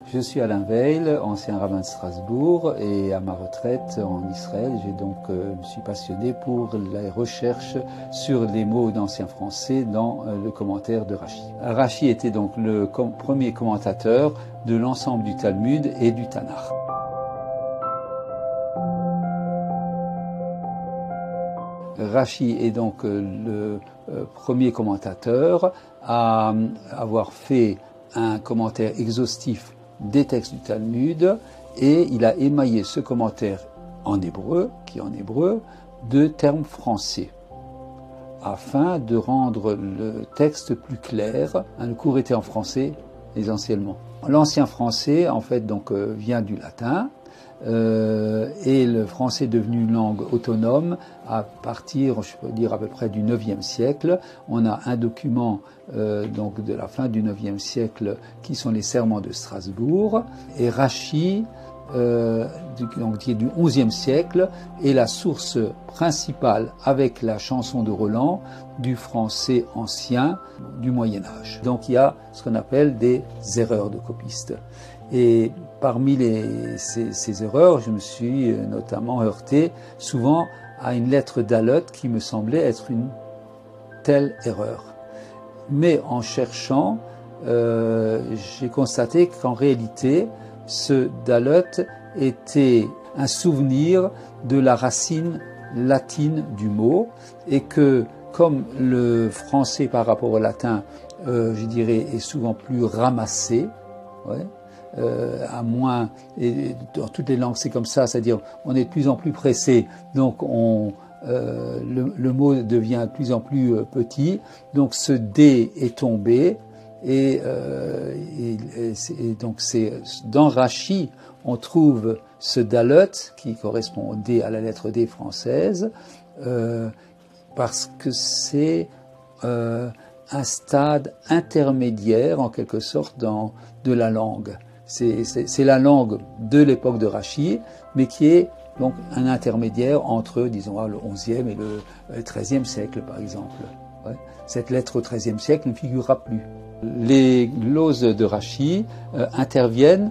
Je suis Alain Veil, ancien rabbin de Strasbourg, et à ma retraite en Israël, je suis passionné pour les recherches sur les mots d'ancien français dans le commentaire de Rashi. Rashi était donc le premier commentateur de l'ensemble du Talmud et du Tanakh. Rashi est donc le premier commentateur à avoir fait un commentaire exhaustif des textes du Talmud, et il a émaillé ce commentaire en hébreu, de termes français, afin de rendre le texte plus clair. Le cours était en français essentiellement. L'ancien français, en fait, vient du latin, et le français est devenu une langue autonome à partir, je peux dire, à peu près du 9e siècle. On a un document de la fin du 9e siècle qui sont les Sermons de Strasbourg, et Rashi, qui est du 11e siècle, est la source principale, avec la chanson de Roland, du français ancien du Moyen-Âge. Donc il y a ce qu'on appelle des erreurs de copistes. Et parmi ces erreurs, je me suis notamment heurté souvent à une lettre d'Alot qui me semblait être une telle erreur. Mais en cherchant, j'ai constaté qu'en réalité, ce Dalot était un souvenir de la racine latine du mot, et que comme le français par rapport au latin, je dirais, est souvent plus ramassé, à moins, et dans toutes les langues c'est comme ça, c'est-à-dire on est de plus en plus pressé, donc le mot devient de plus en plus petit, donc ce D est tombé, et donc c'est dans Rashi on trouve ce Dalot qui correspond au D, à la lettre D française, parce que c'est un stade intermédiaire en quelque sorte de la langue. C'est la langue de l'époque de Rashi, mais qui est donc un intermédiaire entre, disons, le 11e et le 13e siècle, par exemple. Cette lettre au 13e siècle ne figurera plus. Les glosses de Rashi interviennent,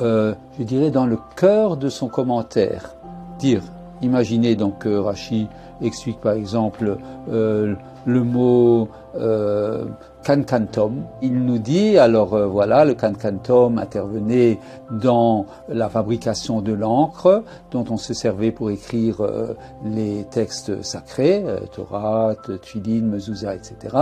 je dirais, dans le cœur de son commentaire. Imaginez donc que Rashi explique par exemple le mot kankantom. Il nous dit, le kankantom intervenait dans la fabrication de l'encre dont on se servait pour écrire les textes sacrés, Torah, Tfilin, Mezouza, etc.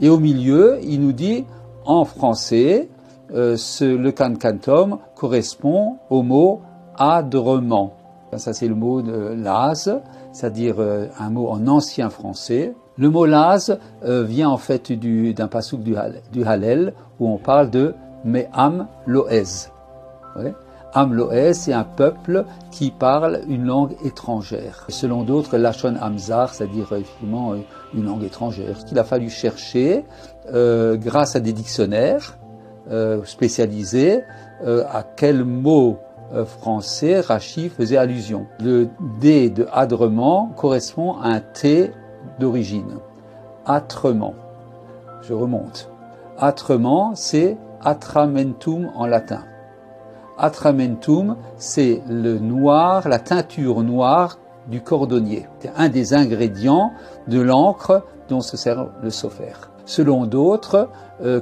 Et au milieu, il nous dit, en français, le kankantom correspond au mot adrement. Ça, c'est le mot de laz, c'est-à-dire un mot en ancien français. Le mot laz vient en fait d'un passouk du Hallel, où on parle de Me'am Loez. Am Loez, c'est un peuple qui parle une langue étrangère. Selon d'autres, Lachon Hamzar, c'est-à-dire effectivement une langue étrangère, qu'il a fallu chercher grâce à des dictionnaires spécialisés à quel mot français Rashi faisait allusion. Le D de adrement correspond à un T d'origine. Atrement. Je remonte. Atrement, c'est atramentum en latin. Atramentum, c'est le noir, la teinture noire du cordonnier. C'est un des ingrédients de l'encre dont se sert le sofer. Selon d'autres,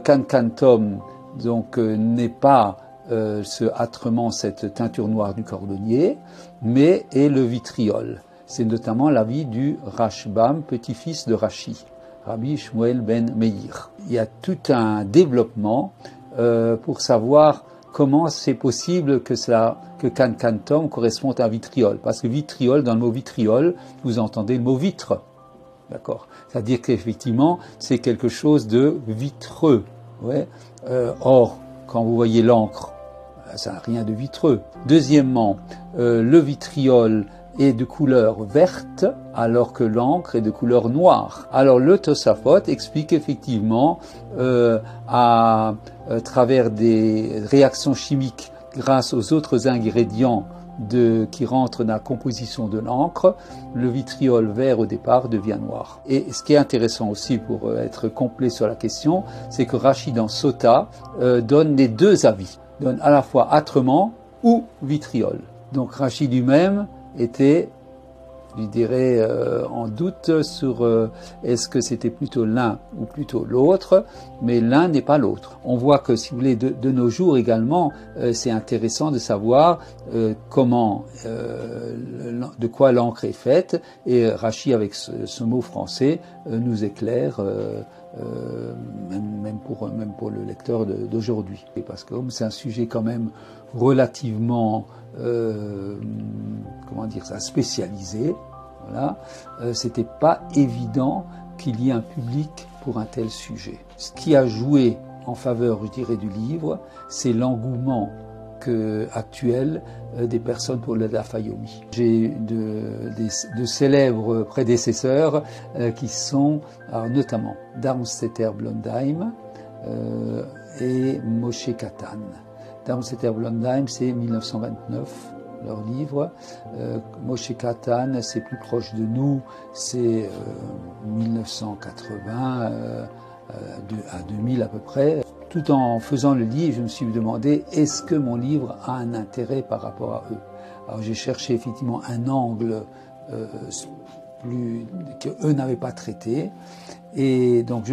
kankantom n'est pas ce atrement, cette teinture noire du cordonnier, mais est le vitriol. C'est notamment l'avis du Rashbam, petit-fils de Rashi, Rabbi Shmuel ben Meir. Il y a tout un développement pour savoir comment c'est possible que kankantom corresponde à vitriol. Parce que vitriol, dans le mot vitriol, vous entendez le mot vitre. D'accord ? C'est-à-dire qu'effectivement, c'est quelque chose de vitreux. Or, quand vous voyez l'encre, ça n'a rien de vitreux. Deuxièmement, le vitriol est de couleur verte, alors que l'encre est de couleur noire. Alors le Tosafot explique effectivement à travers des réactions chimiques grâce aux autres ingrédients qui rentrent dans la composition de l'encre, le vitriol vert au départ devient noir. Et ce qui est intéressant aussi pour être complet sur la question, c'est que Rashi dans Sota donne les deux avis. donne à la fois âtrement ou vitriol. Donc Rachi lui-même était, je dirais, en doute sur est-ce que c'était plutôt l'un ou plutôt l'autre, mais l'un n'est pas l'autre. On voit que, si vous voulez, de nos jours également, c'est intéressant de savoir comment, de quoi l'encre est faite, et Rachi, avec ce mot français, nous éclaire même pour le lecteur d'aujourd'hui. Parce que c'est un sujet quand même relativement comment dire ça, spécialisé. Voilà, c'était pas évident qu'il y ait un public pour un tel sujet. Ce qui a joué en faveur, je dirais, du livre, c'est l'engouement actuel des personnes pour le Daf Yomi. J'ai de célèbres prédécesseurs qui sont notamment Darmstädter Blondheim et Moshe Katan. Darmstädter Blondheim, c'est 1929, leur livre. Moshe Katan, c'est plus proche de nous, c'est 1980 à 2000 à peu près. Tout en faisant le livre, je me suis demandé, est-ce que mon livre a un intérêt par rapport à eux? Alors j'ai cherché effectivement un angle qu'eux n'avaient pas traité, et donc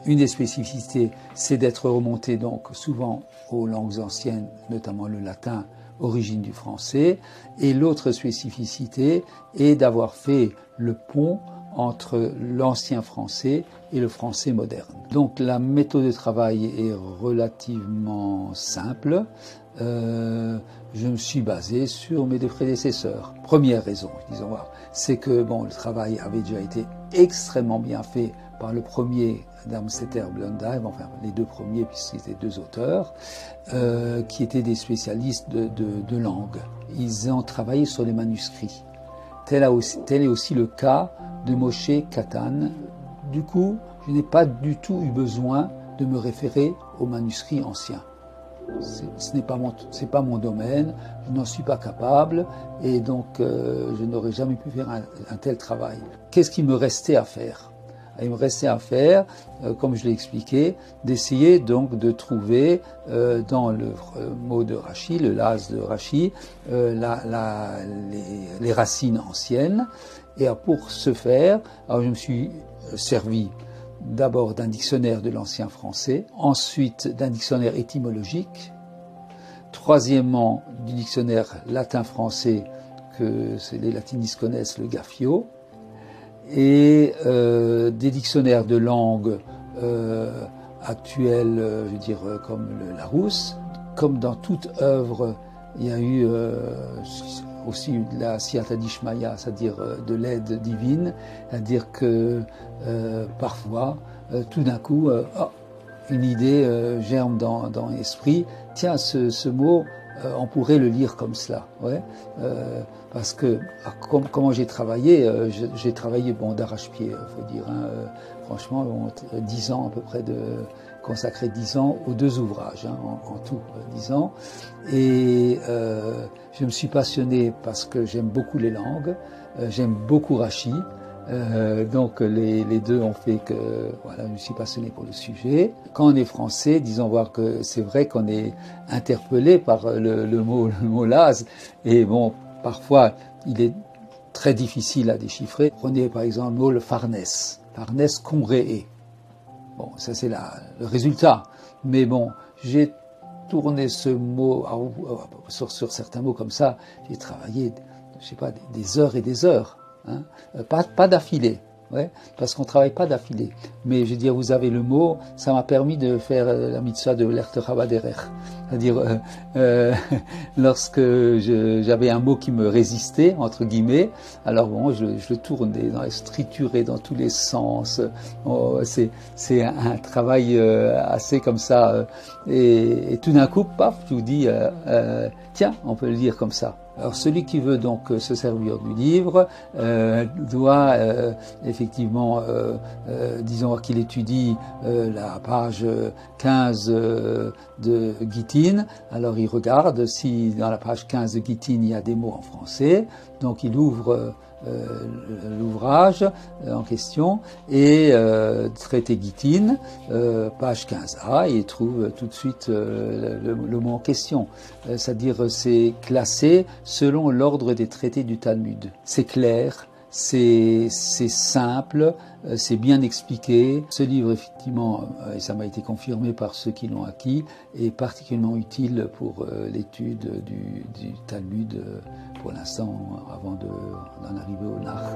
une des spécificités, c'est d'être remonté donc souvent aux langues anciennes, notamment le latin, origine du français, et l'autre spécificité est d'avoir fait le pont entre l'ancien français et le français moderne. Donc la méthode de travail est relativement simple. Je me suis basé sur mes deux prédécesseurs. Première raison, disons voir, c'est que le travail avait déjà été extrêmement bien fait par le premier Darmstädter Blondheim, enfin les deux premiers puisqu'ils étaient deux auteurs, qui étaient des spécialistes de langue. Ils ont travaillé sur les manuscrits. Tel est aussi le cas de Moshe Katan. Du coup, je n'ai pas du tout eu besoin de me référer aux manuscrits anciens. Ce n'est pas mon domaine, je n'en suis pas capable, et donc je n'aurais jamais pu faire un tel travail. Qu'est-ce qu'il me restait à faire? Il me restait à faire, comme je l'ai expliqué, d'essayer donc de trouver dans le mot de Rachi, le las de Rachi, les racines anciennes. Et pour ce faire, alors je me suis servi d'abord d'un dictionnaire de l'ancien français, ensuite d'un dictionnaire étymologique, troisièmement du dictionnaire latin-français que les latinistes connaissent, le Gaffio, et des dictionnaires de langue actuels, je veux dire comme le Larousse. Comme dans toute œuvre, il y a eu aussi de la siyata dishmaya, c'est-à-dire de l'aide divine, c'est-à-dire que parfois, tout d'un coup, une idée germe dans l'esprit. Tiens, ce mot, on pourrait le lire comme cela. Ouais. Parce que, comment j'ai travaillé d'arrache-pied, faut dire. Franchement, 10 ans à peu près consacré 10 ans aux deux ouvrages, en tout 10 ans. Et je me suis passionné parce que j'aime beaucoup les langues, j'aime beaucoup Rachi. Donc les deux ont fait que je me suis passionné pour le sujet. Quand on est français, disons voir que c'est vrai qu'on est interpellé par le mot las, et parfois il est très difficile à déchiffrer. Prenez par exemple le mot le farnes congree. Ça c'est le résultat. Mais j'ai tourné ce mot sur certains mots comme ça. J'ai travaillé, je sais pas, des heures et des heures. Pas d'affilée, parce qu'on ne travaille pas d'affilée. Mais je veux dire, vous avez le mot, ça m'a permis de faire la mitzvah de l'Erter Habaderer. C'est-à-dire, lorsque j'avais un mot qui me résistait, entre guillemets, alors je le tournais, trituré dans tous les sens. C'est un travail assez comme ça. Et tout d'un coup, paf, je vous dis, tiens, on peut le dire comme ça. Alors celui qui veut donc se servir du livre doit effectivement, disons qu'il étudie la page 15 de Gittin. Alors il regarde si dans la page 15 de Gittin il y a des mots en français. Donc il ouvre l'ouvrage en question, et traité Gittin, page 15a, et il trouve tout de suite le mot en question. C'est-à-dire c'est classé selon l'ordre des traités du Talmud. C'est clair, c'est simple, c'est bien expliqué. Ce livre, effectivement, et ça m'a été confirmé par ceux qui l'ont acquis, est particulièrement utile pour l'étude du Talmud pour l'instant, avant d'en arriver au Nar.